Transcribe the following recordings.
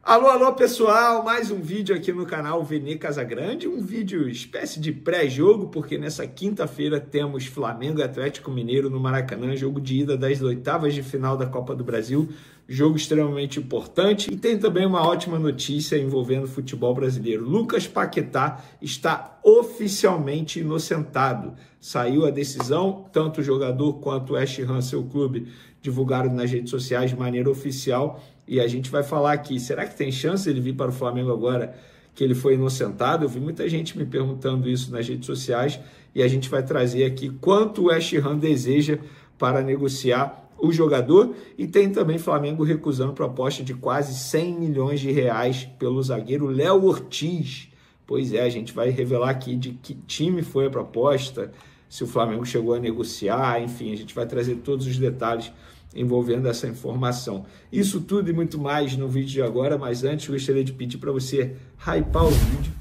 Alô, alô, pessoal! Mais um vídeo aqui no canal Vene Casagrande, um vídeo espécie de pré-jogo, porque nessa quinta-feira temos Flamengo e Atlético Mineiro no Maracanã, jogo de ida das oitavas de final da Copa do Brasil, jogo extremamente importante. E tem também uma ótima notícia envolvendo o futebol brasileiro. Lucas Paquetá está oficialmente inocentado. Saiu a decisão, tanto o jogador quanto o West Ham, seu clube, divulgaram nas redes sociais de maneira oficial. E a gente vai falar aqui, será que tem chance ele vir para o Flamengo agora que ele foi inocentado? Eu vi muita gente me perguntando isso nas redes sociais e a gente vai trazer aqui quanto o West Ham deseja para negociar o jogador. E tem também Flamengo recusando proposta de quase 100 milhões de reais pelo zagueiro Léo Ortiz. Pois é, a gente vai revelar aqui de que time foi a proposta, se o Flamengo chegou a negociar, enfim, a gente vai trazer todos os detalhes envolvendo essa informação. Isso tudo e muito mais no vídeo de agora, mas antes gostaria de pedir para você hypar o vídeo,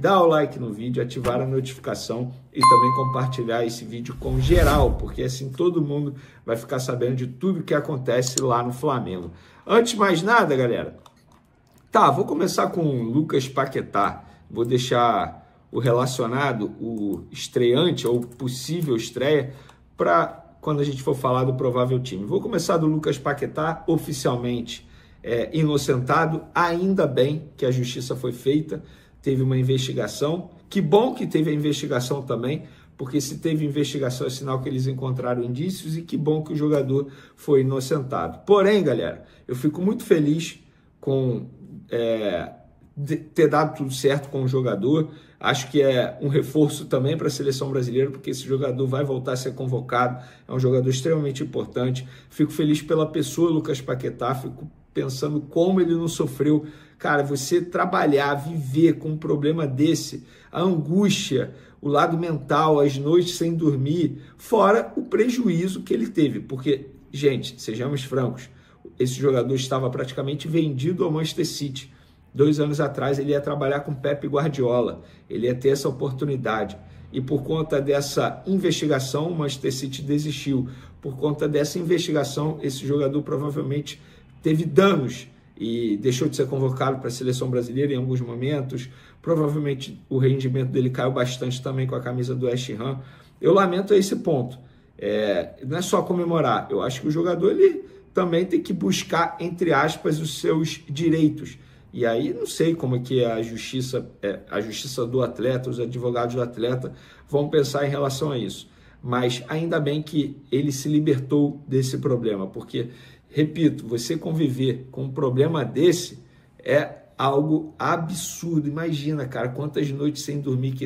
dar o like no vídeo, ativar a notificação e também compartilhar esse vídeo com geral, porque assim todo mundo vai ficar sabendo de tudo que acontece lá no Flamengo. Antes de mais nada, galera, vou começar com o Lucas Paquetá, vou deixar o relacionado, o estreante ou possível estreia, para quando a gente for falar do provável time. Vou começar do Lucas Paquetá, oficialmente inocentado. Ainda bem que a justiça foi feita, teve uma investigação. Que bom que teve a investigação também, porque se teve investigação é sinal que eles encontraram indícios, e que bom que o jogador foi inocentado. Porém, galera, eu fico muito feliz com ter dado tudo certo com o jogador. Acho que é um reforço também para a seleção brasileira, porque esse jogador vai voltar a ser convocado, é um jogador extremamente importante. Fico feliz pela pessoa Lucas Paquetá, fico pensando como ele não sofreu. Cara, você trabalhar, viver com um problema desse, a angústia, o lado mental, as noites sem dormir, fora o prejuízo que ele teve, porque, gente, sejamos francos, esse jogador estava praticamente vendido ao Manchester City. 2 anos atrás ele ia trabalhar com Pep Guardiola, ele ia ter essa oportunidade. E por conta dessa investigação, o Manchester City desistiu. Por conta dessa investigação, esse jogador provavelmente teve danos e deixou de ser convocado para a seleção brasileira em alguns momentos. Provavelmente o rendimento dele caiu bastante também com a camisa do West Ham. Eu lamento esse ponto. Não é só comemorar. Eu acho que o jogador ele também tem que buscar, entre aspas, os seus direitos. E aí não sei como é que a justiça do atleta, os advogados do atleta vão pensar em relação a isso. Mas ainda bem que ele se libertou desse problema, porque, repito, você conviver com um problema desse é algo absurdo. Imagina, cara, quantas noites sem dormir que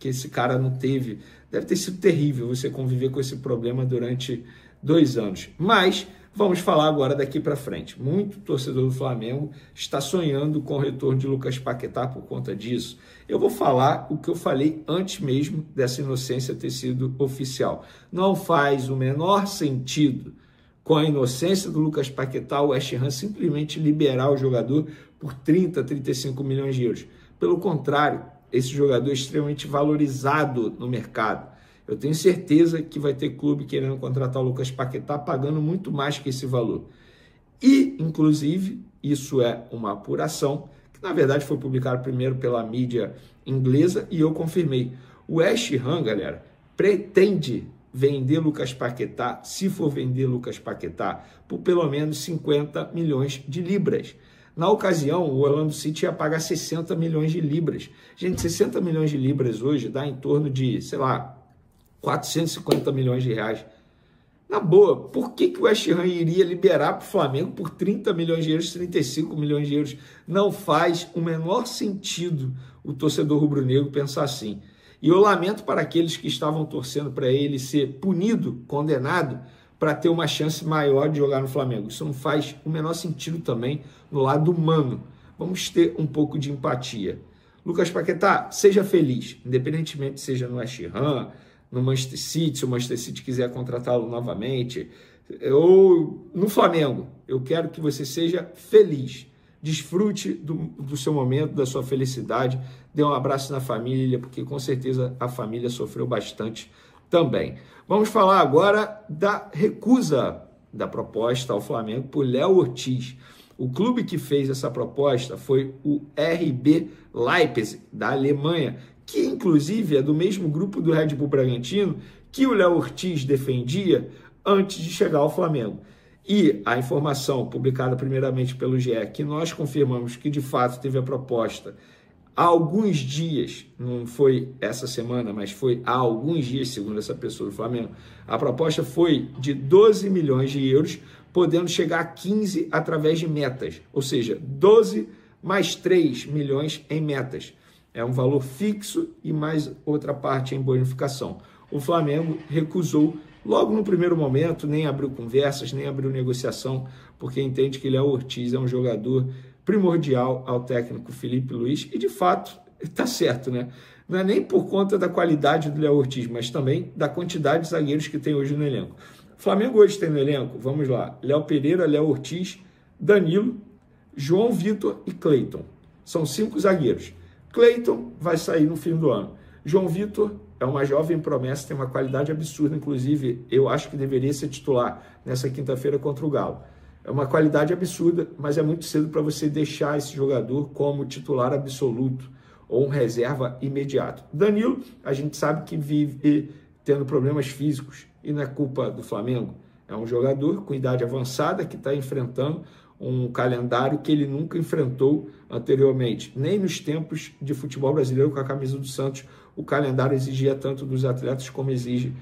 esse cara não teve. Deve ter sido terrível você conviver com esse problema durante 2 anos. Mas vamos falar agora daqui para frente. Muito torcedor do Flamengo está sonhando com o retorno de Lucas Paquetá por conta disso. Eu vou falar o que eu falei antes mesmo dessa inocência ter sido oficial. Não faz o menor sentido, com a inocência do Lucas Paquetá, o West Ham simplesmente liberar o jogador por 30, 35 milhões de euros. Pelo contrário, esse jogador é extremamente valorizado no mercado. Eu tenho certeza que vai ter clube querendo contratar o Lucas Paquetá pagando muito mais que esse valor. E, inclusive, isso é uma apuração, que na verdade foi publicado primeiro pela mídia inglesa e eu confirmei. O West Ham, galera, pretende vender Lucas Paquetá, se for vender Lucas Paquetá, por pelo menos 50 milhões de libras. Na ocasião, o Orlando City ia pagar 60 milhões de libras. Gente, 60 milhões de libras hoje dá em torno de, sei lá, 450 milhões de reais. Na boa, por que o West Ham iria liberar para o Flamengo por 30 milhões de euros, 35 milhões de euros? Não faz o menor sentido o torcedor rubro-negro pensar assim. E eu lamento para aqueles que estavam torcendo para ele ser punido, condenado, para ter uma chance maior de jogar no Flamengo. Isso não faz o menor sentido também no lado humano. Vamos ter um pouco de empatia. Lucas Paquetá, seja feliz, independentemente seja no West Ham, no Manchester City, se o Manchester City quiser contratá-lo novamente, ou no Flamengo. Eu quero que você seja feliz. Desfrute do seu momento, da sua felicidade. Dê um abraço na família, porque com certeza a família sofreu bastante também. Vamos falar agora da recusa da proposta ao Flamengo por Léo Ortiz. O clube que fez essa proposta foi o RB Leipzig, da Alemanha, que inclusive é do mesmo grupo do Red Bull Bragantino que o Léo Ortiz defendia antes de chegar ao Flamengo. E a informação publicada primeiramente pelo GE, que nós confirmamos que de fato teve a proposta há alguns dias, não foi essa semana, mas foi há alguns dias, segundo essa pessoa do Flamengo, a proposta foi de 12 milhões de euros, podendo chegar a 15 através de metas, ou seja, 12 mais 3 milhões em metas. É um valor fixo e mais outra parte em bonificação. O Flamengo recusou logo no primeiro momento, nem abriu conversas, nem abriu negociação, porque entende que Léo Ortiz é um jogador primordial ao técnico Felipe Luiz, e de fato está certo, né? Não é nem por conta da qualidade do Léo Ortiz, mas também da quantidade de zagueiros que tem hoje no elenco. O Flamengo hoje tem no elenco, vamos lá, Léo Pereira, Léo Ortiz, Danilo, João Vitor e Cleiton. São 5 zagueiros. Cleiton vai sair no fim do ano. João Vitor é uma jovem promessa, tem uma qualidade absurda, inclusive eu acho que deveria ser titular nessa quinta-feira contra o Galo. É uma qualidade absurda, mas é muito cedo para você deixar esse jogador como titular absoluto ou um reserva imediato. Danilo, a gente sabe que vive tendo problemas físicos e não é culpa do Flamengo. É um jogador com idade avançada que está enfrentando um calendário que ele nunca enfrentou anteriormente. Nem nos tempos de futebol brasileiro com a camisa do Santos, o calendário exigia tanto dos atletas como exige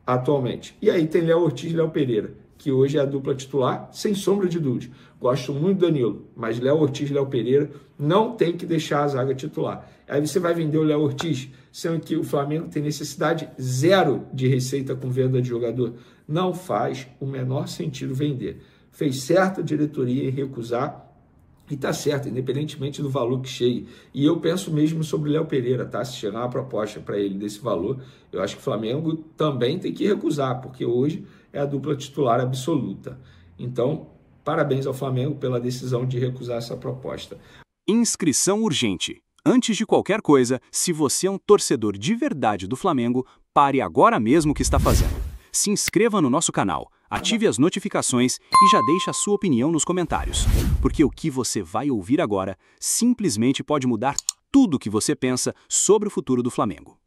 atualmente. E aí tem Léo Ortiz e Léo Pereira, que hoje é a dupla titular, sem sombra de dúvida. Gosto muito do Danilo, mas Léo Ortiz e Léo Pereira não tem que deixar a zaga titular. Aí você vai vender o Léo Ortiz, sendo que o Flamengo tem necessidade zero de receita com venda de jogador. Não faz o menor sentido vender. Fez certo a diretoria em recusar, e está certo, independentemente do valor que chegue. E eu penso mesmo sobre o Léo Pereira, tá? Se chegar uma proposta para ele desse valor, eu acho que o Flamengo também tem que recusar, porque hoje é a dupla titular absoluta. Então, parabéns ao Flamengo pela decisão de recusar essa proposta. Inscrição urgente. Antes de qualquer coisa, se você é um torcedor de verdade do Flamengo, pare agora mesmo o que está fazendo. Se inscreva no nosso canal, ative as notificações e já deixe a sua opinião nos comentários, porque o que você vai ouvir agora simplesmente pode mudar tudo o que você pensa sobre o futuro do Flamengo.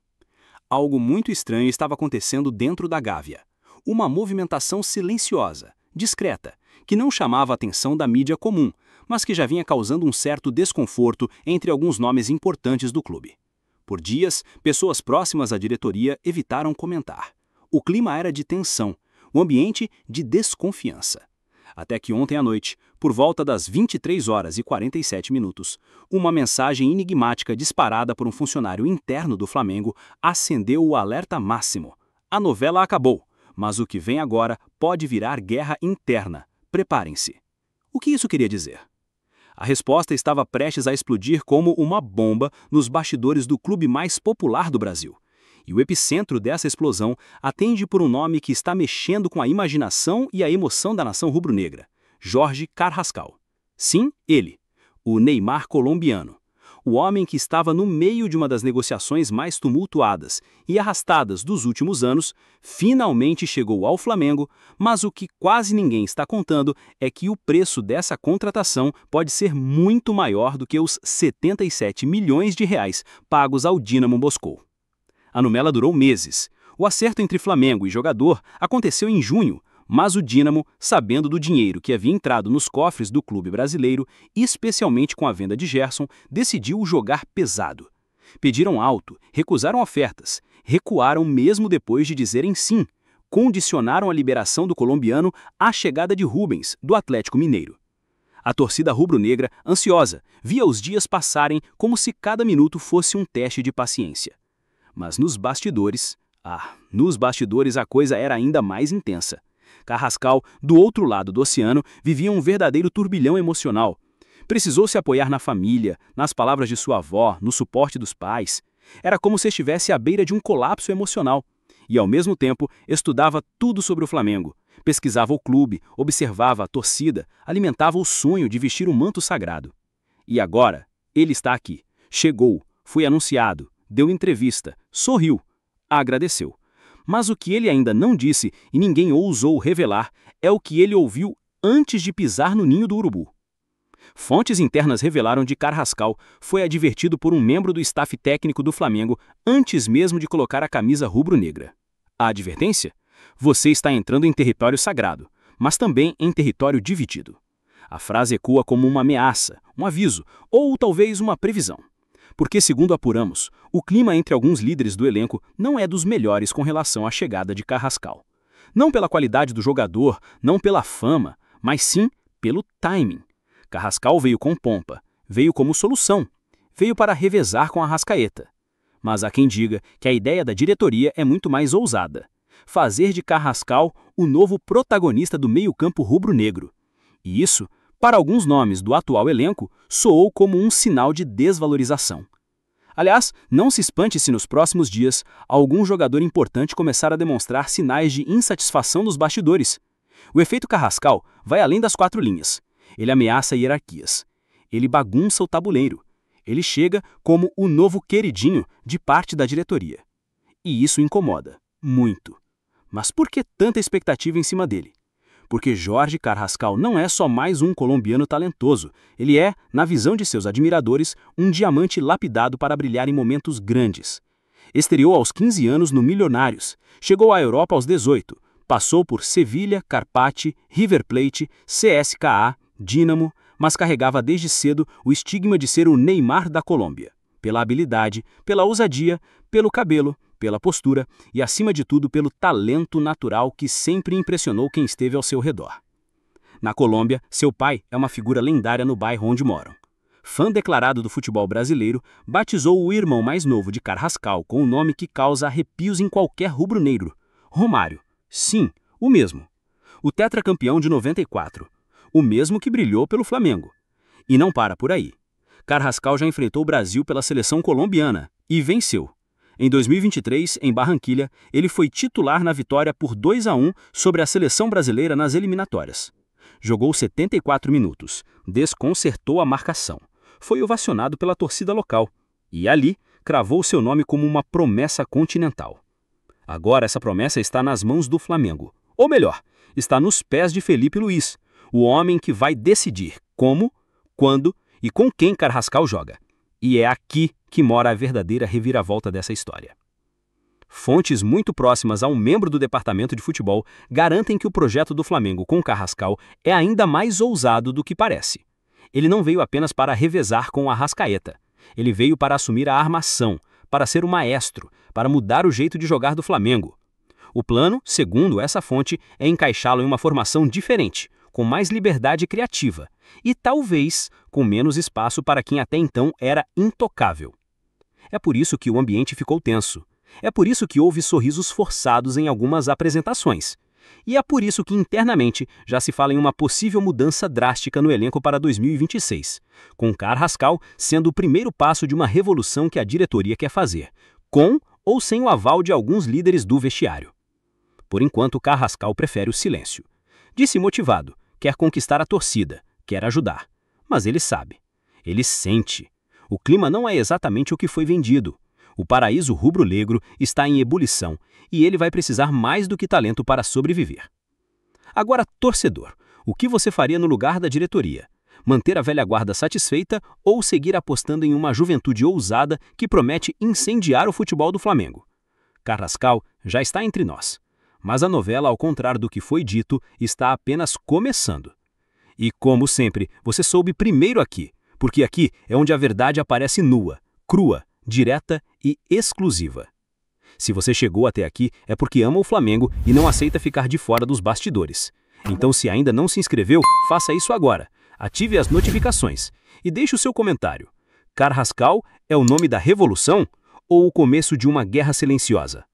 Algo muito estranho estava acontecendo dentro da Gávea. Uma movimentação silenciosa, discreta, que não chamava a atenção da mídia comum, mas que já vinha causando um certo desconforto entre alguns nomes importantes do clube. Por dias, pessoas próximas à diretoria evitaram comentar. O clima era de tensão, o ambiente de desconfiança. Até que ontem à noite, por volta das 23 horas e 47 minutos, uma mensagem enigmática disparada por um funcionário interno do Flamengo acendeu o alerta máximo. A novela acabou, mas o que vem agora pode virar guerra interna. Preparem-se. O que isso queria dizer? A resposta estava prestes a explodir como uma bomba nos bastidores do clube mais popular do Brasil. E o epicentro dessa explosão atende por um nome que está mexendo com a imaginação e a emoção da nação rubro-negra: Jorge Carrascal. Sim, ele, o Neymar colombiano. O homem que estava no meio de uma das negociações mais tumultuadas e arrastadas dos últimos anos, finalmente chegou ao Flamengo, mas o que quase ninguém está contando é que o preço dessa contratação pode ser muito maior do que os 77 milhões de reais pagos ao Dínamo Moscou. A novela durou meses. O acerto entre Flamengo e jogador aconteceu em junho, mas o Dínamo, sabendo do dinheiro que havia entrado nos cofres do clube brasileiro, especialmente com a venda de Gerson, decidiu jogar pesado. Pediram alto, recusaram ofertas, recuaram mesmo depois de dizerem sim, condicionaram a liberação do colombiano à chegada de Rubens, do Atlético Mineiro. A torcida rubro-negra, ansiosa, via os dias passarem como se cada minuto fosse um teste de paciência. Mas nos bastidores a coisa era ainda mais intensa. Carrascal, do outro lado do oceano, vivia um verdadeiro turbilhão emocional. Precisou se apoiar na família, nas palavras de sua avó, no suporte dos pais. Era como se estivesse à beira de um colapso emocional. E, ao mesmo tempo, estudava tudo sobre o Flamengo. Pesquisava o clube, observava a torcida, alimentava o sonho de vestir o manto sagrado. E agora, ele está aqui. Chegou, foi anunciado, deu entrevista, sorriu, agradeceu. Mas o que ele ainda não disse e ninguém ousou revelar é o que ele ouviu antes de pisar no ninho do urubu. Fontes internas revelaram que Carrascal foi advertido por um membro do staff técnico do Flamengo antes mesmo de colocar a camisa rubro-negra. A advertência? Você está entrando em território sagrado, mas também em território dividido. A frase ecoa como uma ameaça, um aviso ou talvez uma previsão. Porque, segundo apuramos, o clima entre alguns líderes do elenco não é dos melhores com relação à chegada de Carrascal. Não pela qualidade do jogador, não pela fama, mas sim pelo timing. Carrascal veio com pompa, veio como solução, veio para revezar com Arrascaeta. Mas há quem diga que a ideia da diretoria é muito mais ousada. Fazer de Carrascal o novo protagonista do meio-campo rubro-negro. E isso, para alguns nomes do atual elenco, soou como um sinal de desvalorização. Aliás, não se espante se nos próximos dias algum jogador importante começar a demonstrar sinais de insatisfação nos bastidores. O efeito Carrascal vai além das 4 linhas. Ele ameaça hierarquias. Ele bagunça o tabuleiro. Ele chega como o novo queridinho de parte da diretoria. E isso incomoda, muito. Mas por que tanta expectativa em cima dele? Porque Jorge Carrascal não é só mais um colombiano talentoso. Ele é, na visão de seus admiradores, um diamante lapidado para brilhar em momentos grandes. Estreou aos 15 anos no Milionários. Chegou à Europa aos 18. Passou por Sevilha, Carpati, River Plate, CSKA, Dínamo, mas carregava desde cedo o estigma de ser o Neymar da Colômbia. Pela habilidade, pela ousadia, pelo cabelo, pela postura e, acima de tudo, pelo talento natural que sempre impressionou quem esteve ao seu redor. Na Colômbia, seu pai é uma figura lendária no bairro onde moram. Fã declarado do futebol brasileiro, batizou o irmão mais novo de Carrascal com um nome que causa arrepios em qualquer rubro-negro: Romário. Sim, o mesmo. O tetracampeão de 94. O mesmo que brilhou pelo Flamengo. E não para por aí. Carrascal já enfrentou o Brasil pela seleção colombiana e venceu. Em 2023, em Barranquilha, ele foi titular na vitória por 2-1 sobre a seleção brasileira nas eliminatórias. Jogou 74 minutos, desconcertou a marcação. Foi ovacionado pela torcida local e ali cravou seu nome como uma promessa continental. Agora essa promessa está nas mãos do Flamengo. Ou melhor, está nos pés de Felipe Luiz, o homem que vai decidir como, quando e com quem Carrascal joga. E é aqui que mora a verdadeira reviravolta dessa história. Fontes muito próximas a um membro do departamento de futebol garantem que o projeto do Flamengo com Carrascal é ainda mais ousado do que parece. Ele não veio apenas para revezar com o Arrascaeta. Ele veio para assumir a armação, para ser o maestro, para mudar o jeito de jogar do Flamengo. O plano, segundo essa fonte, é encaixá-lo em uma formação diferente, com mais liberdade criativa e talvez com menos espaço para quem até então era intocável. É por isso que o ambiente ficou tenso. É por isso que houve sorrisos forçados em algumas apresentações. E é por isso que internamente já se fala em uma possível mudança drástica no elenco para 2026, com Carrascal sendo o primeiro passo de uma revolução que a diretoria quer fazer, com ou sem o aval de alguns líderes do vestiário. Por enquanto, Carrascal prefere o silêncio. Disse motivado, quer conquistar a torcida, quer ajudar. Mas ele sabe, ele sente. O clima não é exatamente o que foi vendido. O paraíso rubro-negro está em ebulição e ele vai precisar mais do que talento para sobreviver. Agora, torcedor, o que você faria no lugar da diretoria? Manter a velha guarda satisfeita ou seguir apostando em uma juventude ousada que promete incendiar o futebol do Flamengo? Carrascal já está entre nós. Mas a novela, ao contrário do que foi dito, está apenas começando. E, como sempre, você soube primeiro aqui, porque aqui é onde a verdade aparece nua, crua, direta e exclusiva. Se você chegou até aqui, é porque ama o Flamengo e não aceita ficar de fora dos bastidores. Então, se ainda não se inscreveu, faça isso agora. Ative as notificações e deixe o seu comentário. Carrascal é o nome da revolução ou o começo de uma guerra silenciosa?